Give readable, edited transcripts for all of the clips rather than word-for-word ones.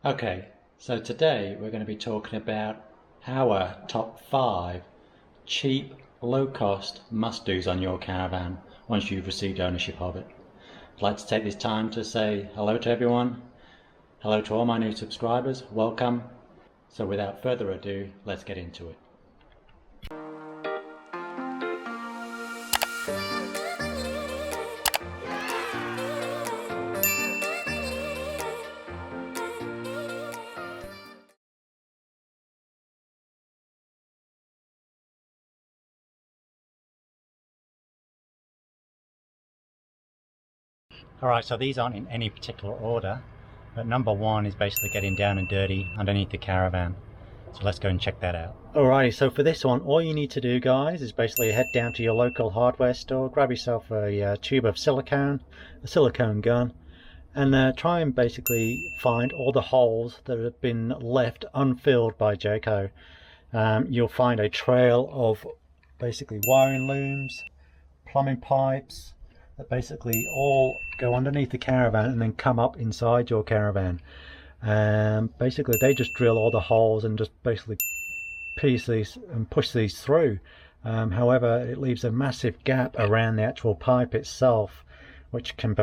Okay, so today we're going to be talking about our top 5 cheap, low-cost must-dos on your caravan once you've received ownership of it. I'd like to take this time to say hello to everyone, hello to all my new subscribers, welcome. So without further ado, let's get into it. Alright, so these aren't in any particular order, but number 1 is basically getting down and dirty underneath the caravan. So let's go and check that out. Alrighty, so for this one, all you need to do, guys, is basically head down to your local hardware store, grab yourself a tube of silicone, a silicone gun, and try and basically find all the holes that have been left unfilled by Jayco. You'll find a trail of basically wiring looms, plumbing pipes, that basically all go underneath the caravan and then come up inside your caravan. Basically they just drill all the holes and just basically piece these and push these through. However, it leaves a massive gap around the actual pipe itself, which can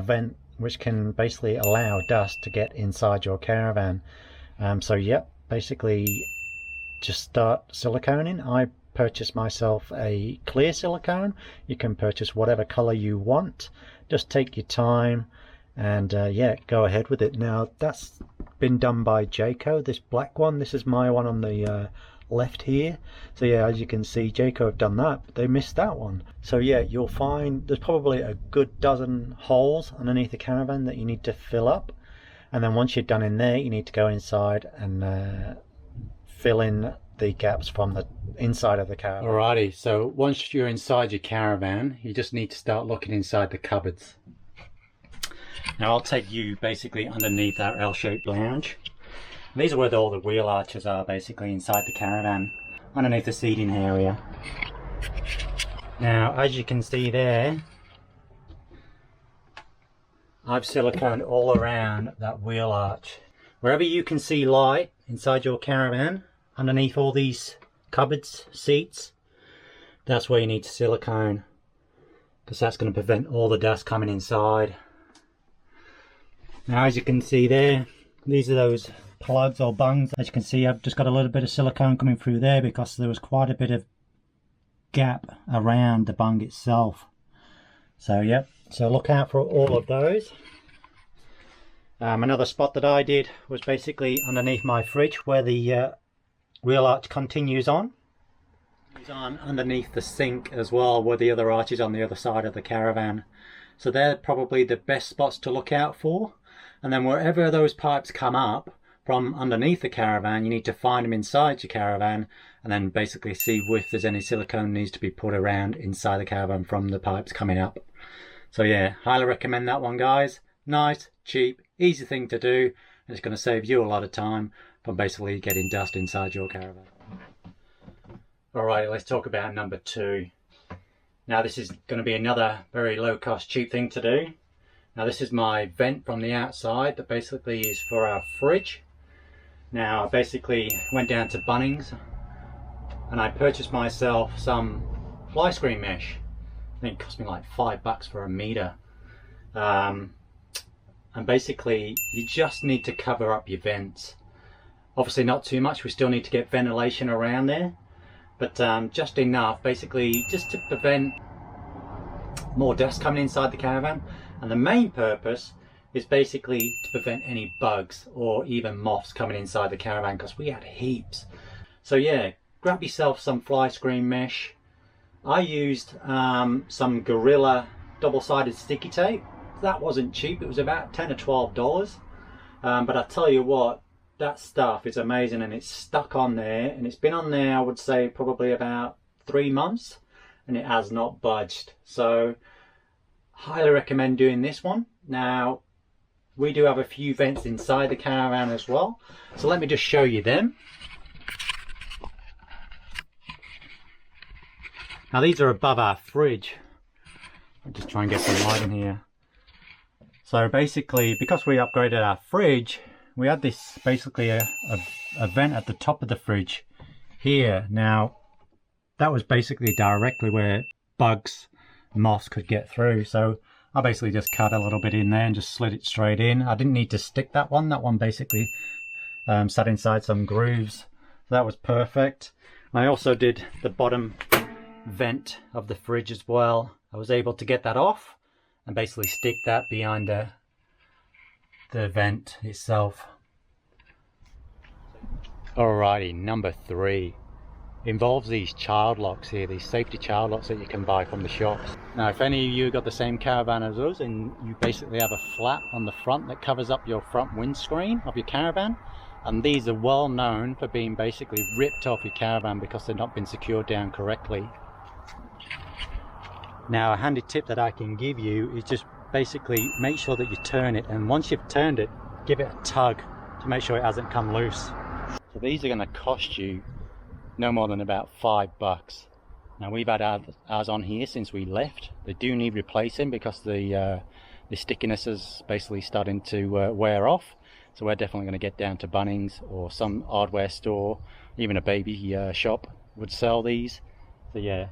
basically allow dust to get inside your caravan. So yep, basically just start siliconing. I purchased myself a clear silicone. You can purchase whatever color you want. Just take your time and yeah, go ahead with it. Now that's been done by Jayco, this black one. This is my one on the left here. So yeah, as you can see, Jayco have done that, but they missed that one. So yeah, you'll find there's probably a good dozen holes underneath the caravan that you need to fill up, and then once you're done in there, you need to go inside and fill in the gaps from the inside of the caravan. Alrighty, so once you're inside your caravan, you just need to start looking inside the cupboards. Now I'll take you basically underneath our L-shaped lounge. These are where all the wheel arches are, basically inside the caravan, underneath the seating area. Now as you can see there, I've siliconed all around that wheel arch. Wherever you can see light inside your caravan, underneath all these cupboards, seats, that's where you need to silicone, because that's going to prevent all the dust coming inside. Now as you can see there, these are those plugs or bungs. As you can see, I've just got a little bit of silicone coming through there because there was quite a bit of gap around the bung itself. So yep, so look out for all of those. Another spot that I did was basically underneath my fridge where the wheel arch continues on. It's on underneath the sink as well, where the other arch is on the other side of the caravan. So they're probably the best spots to look out for. And then wherever those pipes come up from underneath the caravan, you need to find them inside your caravan and then basically see if there's any silicone needs to be put around inside the caravan from the pipes coming up. So yeah, highly recommend that one, guys. Nice, cheap, easy thing to do, and it's going to save you a lot of time from basically getting dust inside your caravan. Alright, let's talk about number 2. Now this is going to be another very low cost, cheap thing to do. Now this is my vent from the outside that basically is for our fridge. Now I basically went down to Bunnings and I purchased myself some fly screen mesh. I think it cost me like $5 for a meter. And basically you just need to cover up your vents. Obviously not too much, we still need to get ventilation around there, but just enough, basically just to prevent more dust coming inside the caravan. And the main purpose is basically to prevent any bugs or even moths coming inside the caravan, because we had heaps. So yeah, grab yourself some fly screen mesh. I used some Gorilla double-sided sticky tape. That wasn't cheap, it was about $10 or $12. But I tell you what, that stuff is amazing, and it's stuck on there, and it's been on there, I would say, probably about 3 months, and it has not budged. So highly recommend doing this one. Now we do have a few vents inside the caravan as well, so let me just show you them. Now these are above our fridge. I'll just try and get some light in here. So basically, because we upgraded our fridge, we had this basically a vent at the top of the fridge here. Now that was basically directly where bugs, moths could get through, so I basically just cut a little bit in there and just slid it straight in. I didn't need to stick that one basically sat inside some grooves, so that was perfect. I also did the bottom vent of the fridge as well. I was able to get that off and basically stick that behind the vent itself. Alrighty, number 3 involves these child locks here, these safety child locks that you can buy from the shops. Now if any of you got the same caravan as us and you basically have a flap on the front that covers up your front windscreen of your caravan, and these are well known for being basically ripped off your caravan because they've not been secured down correctly. Now a handy tip that I can give you is just basically make sure that you turn it, and once you've turned it, give it a tug to make sure it hasn't come loose. So these are going to cost you no more than about $5. Now we've had ours on here since we left. They do need replacing because the stickiness is basically starting to wear off. So we're definitely going to get down to Bunnings or some hardware store, even a baby shop would sell these. So yeah,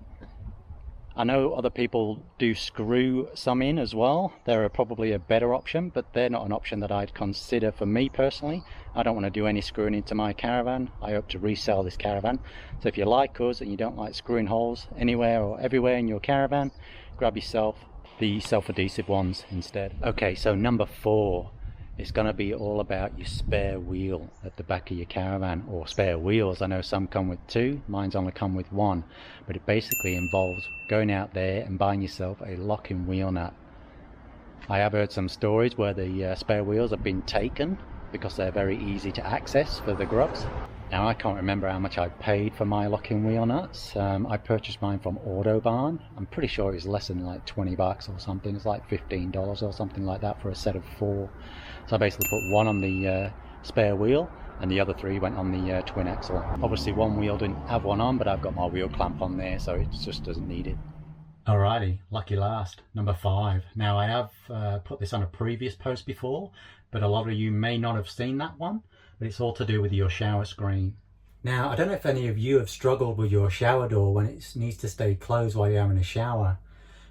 I know other people do screw some in as well. They're probably a better option, but they're not an option that I'd consider for me personally. I don't want to do any screwing into my caravan. I hope to resell this caravan. So if you like us and you don't like screwing holes anywhere or everywhere in your caravan, grab yourself the self-adhesive ones instead. Okay, so number 4. It's going to be all about your spare wheel at the back of your caravan, or spare wheels. I know some come with 2, mine's only come with 1, but it basically involves going out there and buying yourself a locking wheel nut. I have heard some stories where the spare wheels have been taken because they're very easy to access for the grubs. Now I can't remember how much I paid for my locking wheel nuts. I purchased mine from Autobarn. I'm pretty sure it was less than like $20 or something. It's like $15 or something like that for a set of 4. So I basically put 1 on the spare wheel and the other 3 went on the twin axle. Obviously one wheel didn't have one on, but I've got my wheel clamp on there, so it just doesn't need it. Alrighty, lucky last, number 5. Now I have put this on a previous post before, but a lot of you may not have seen that one. But it's all to do with your shower screen. Now, I don't know if any of you have struggled with your shower door when it needs to stay closed while you're having a shower.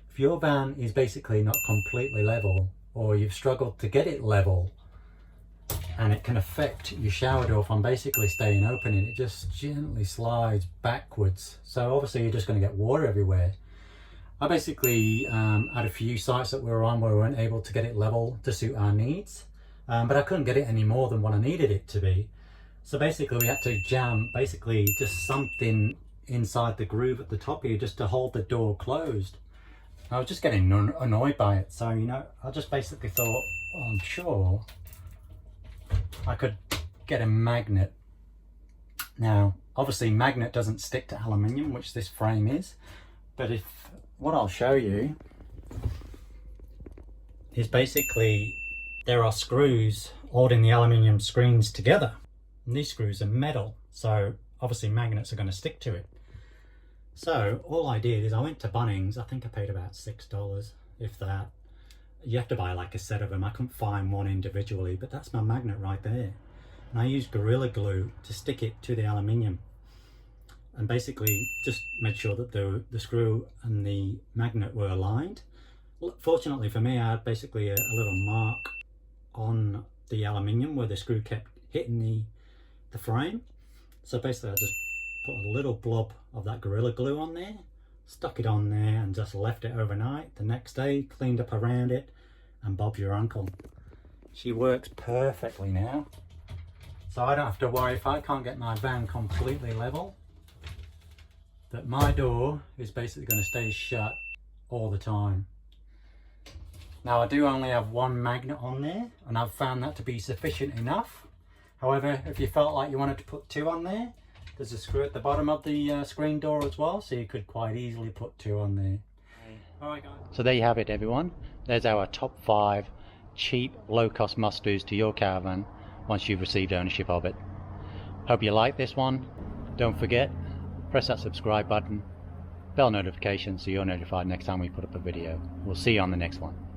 If your van is basically not completely level, or you've struggled to get it level, and it can affect your shower door from basically staying open, and it just gently slides backwards. So obviously you're just going to get water everywhere. I basically had a few sites that we were on where we weren't able to get it level to suit our needs. But I couldn't get it any more than what I needed it to be. So basically we had to jam basically just something inside the groove at the top here just to hold the door closed. I was just getting annoyed by it. So, you know, I just basically thought, well, I'm sure I could get a magnet. Now, obviously magnet doesn't stick to aluminium, which this frame is. But what I'll show you is basically there are screws holding the aluminium screens together, and these screws are metal, so obviously magnets are going to stick to it. So all I did is I went to Bunnings. I think I paid about $6, if that. You have to buy like a set of them. I couldn't find one individually, but that's my magnet right there. And I used Gorilla Glue to stick it to the aluminium, and basically just made sure that the screw and the magnet were aligned. Fortunately for me, I had basically a little mark on the aluminium where the screw kept hitting the frame. So basically I just put a little blob of that Gorilla Glue on there, stuck it on there and just left it overnight. The next day cleaned up around it, and Bob's your uncle. She works perfectly now, so I don't have to worry if I can't get my van completely level, that my door is basically going to stay shut all the time. Now I do only have 1 magnet on there, and I've found that to be sufficient enough. However, if you felt like you wanted to put 2 on there, there's a screw at the bottom of the screen door as well, so you could quite easily put 2 on there. Alright guys. So there you have it everyone. There's our top 5 cheap, low-cost must-dos to your caravan once you've received ownership of it. Hope you like this one. Don't forget, press that subscribe button, bell notification so you're notified next time we put up a video. We'll see you on the next one.